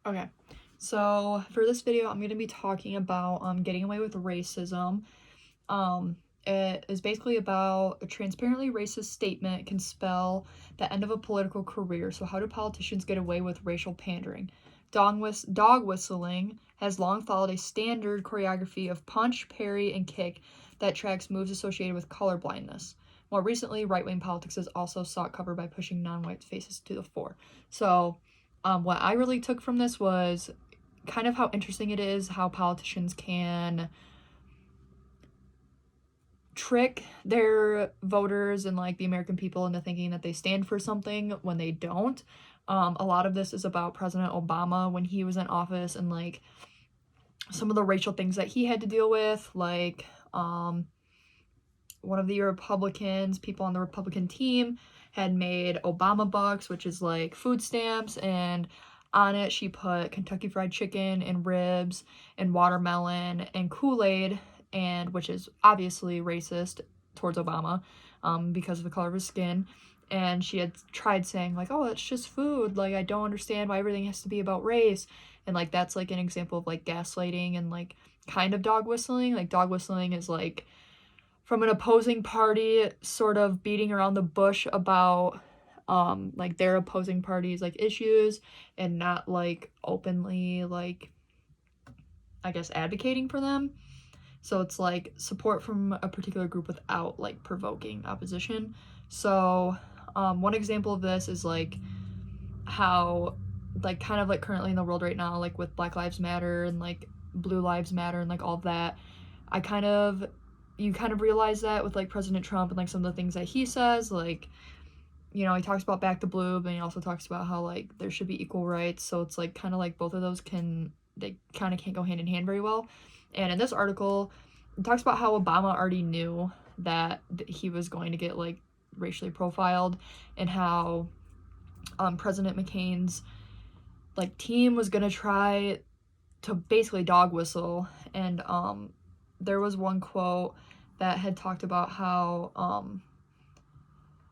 Okay, so for this video, I'm going to be talking about getting away with racism. Um, it is basically about a transparently racist statement can spell the end of a political career. So how do politicians get away with racial pandering? Dog whistling has long followed a standard choreography of punch, parry, and kick that tracks moves associated with color blindness. More recently, right-wing politics has also sought cover by pushing non-white faces to the fore. So what I really took from this was kind of how interesting it is how politicians can trick their voters and like the American people into thinking that they stand for something when they don't. A lot of this is about President Obama when he was in office and like some of the racial things that he had to deal with, like one of the Republicans, people on the Republican team had made Obama bucks, which is like food stamps, and on it she put Kentucky Fried Chicken and ribs and watermelon and Kool-Aid, and which is obviously racist towards Obama because of the color of his skin. And she had tried saying like, oh, it's just food, like I don't understand why everything has to be about race. And like that's like an example of like gaslighting and like kind of dog whistling. Like dog whistling is like from an opposing party sort of beating around the bush about like their opposing parties like issues and not like openly like I guess advocating for them. So it's like support from a particular group without like provoking opposition. So one example of this is like how like kind of like currently in the world right now, like with Black Lives Matter and like Blue Lives Matter and like all of that, I kind of you kind of realize that with like President Trump and like some of the things that he says, like he talks about back to blue, but he also talks about how like there should be equal rights. So it's like kind of like both of those they kind of can't go hand in hand very well. And in this article, it talks about how Obama already knew that he was going to get like racially profiled, and how President McCain's like team was gonna try to basically dog whistle. And there was one quote that had talked about how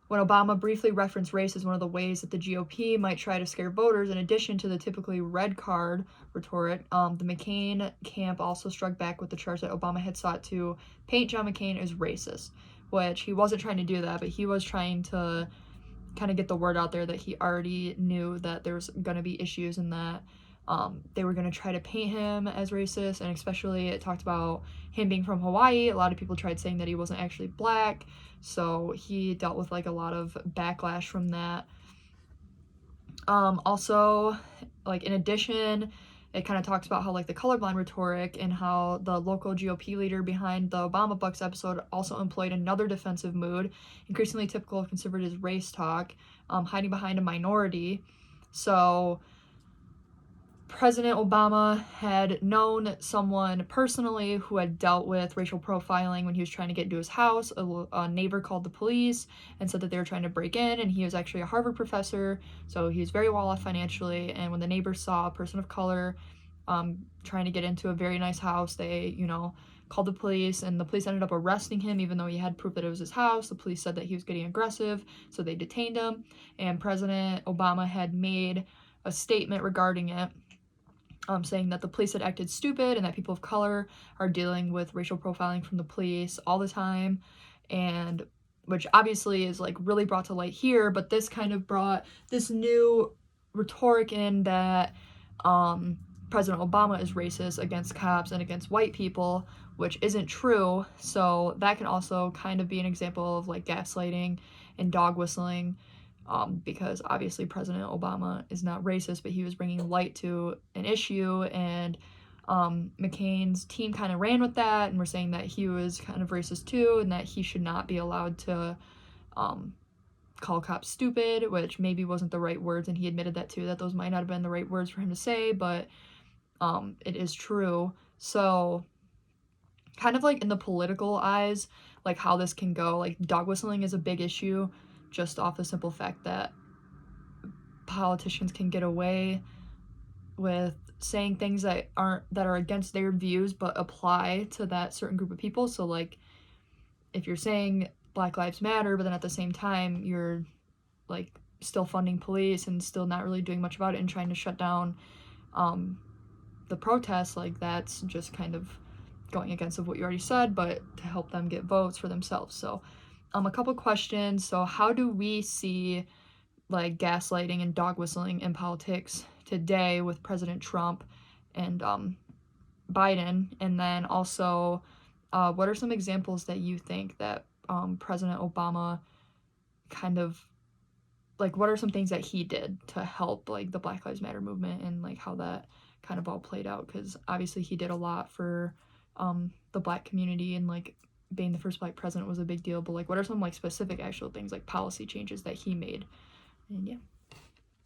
when Obama briefly referenced race as one of the ways that the GOP might try to scare voters, in addition to the typically red card rhetoric, the McCain camp also struck back with the charge that Obama had sought to paint John McCain as racist, which he wasn't trying to do that, but he was trying to kind of get the word out there that he already knew that there was going to be issues and that they were going to try to paint him as racist. And especially it talked about him being from Hawaii. A lot of people tried saying that he wasn't actually black, so he dealt with like a lot of backlash from that. Also, like in addition, it kind of talks about how like the colorblind rhetoric and how the local GOP leader behind the Obama Bucks episode also employed another defensive mood, increasingly typical of conservatives' race talk, hiding behind a minority. So President Obama had known someone personally who had dealt with racial profiling when he was trying to get into his house. A neighbor called the police and said that they were trying to break in, and he was actually a Harvard professor, so he was very well off financially. And when the neighbor saw a person of color trying to get into a very nice house, they, called the police, and the police ended up arresting him even though he had proof that it was his house. The police said that he was getting aggressive, so they detained him, and President Obama had made a statement regarding it, saying that the police had acted stupid and that people of color are dealing with racial profiling from the police all the time, and which obviously is like really brought to light here, but this kind of brought this new rhetoric in that President Obama is racist against cops and against white people, which isn't true. So that can also kind of be an example of like gaslighting and dog whistling, because obviously President Obama is not racist, but he was bringing light to an issue, and McCain's team kind of ran with that and were saying that he was kind of racist too, and that he should not be allowed to call cops stupid, which maybe wasn't the right words, and he admitted that too, that those might not have been the right words for him to say, but it is true. So kind of like in the political eyes, like how this can go, like dog whistling is a big issue just off the simple fact that politicians can get away with saying things that are against their views but apply to that certain group of people. So like if you're saying Black Lives Matter, but then at the same time you're like still funding police and still not really doing much about it and trying to shut down the protests, like that's just kind of going against of what you already said, but to help them get votes for themselves. So a couple questions. So how do we see like gaslighting and dog whistling in politics today with President Trump and Biden? And then also, what are some examples that you think that President Obama kind of like, what are some things that he did to help like the Black Lives Matter movement and like how that kind of all played out? Because obviously he did a lot for the Black community, and like being the first Black president was a big deal. But like, what are some like specific actual things like policy changes that he made? And yeah.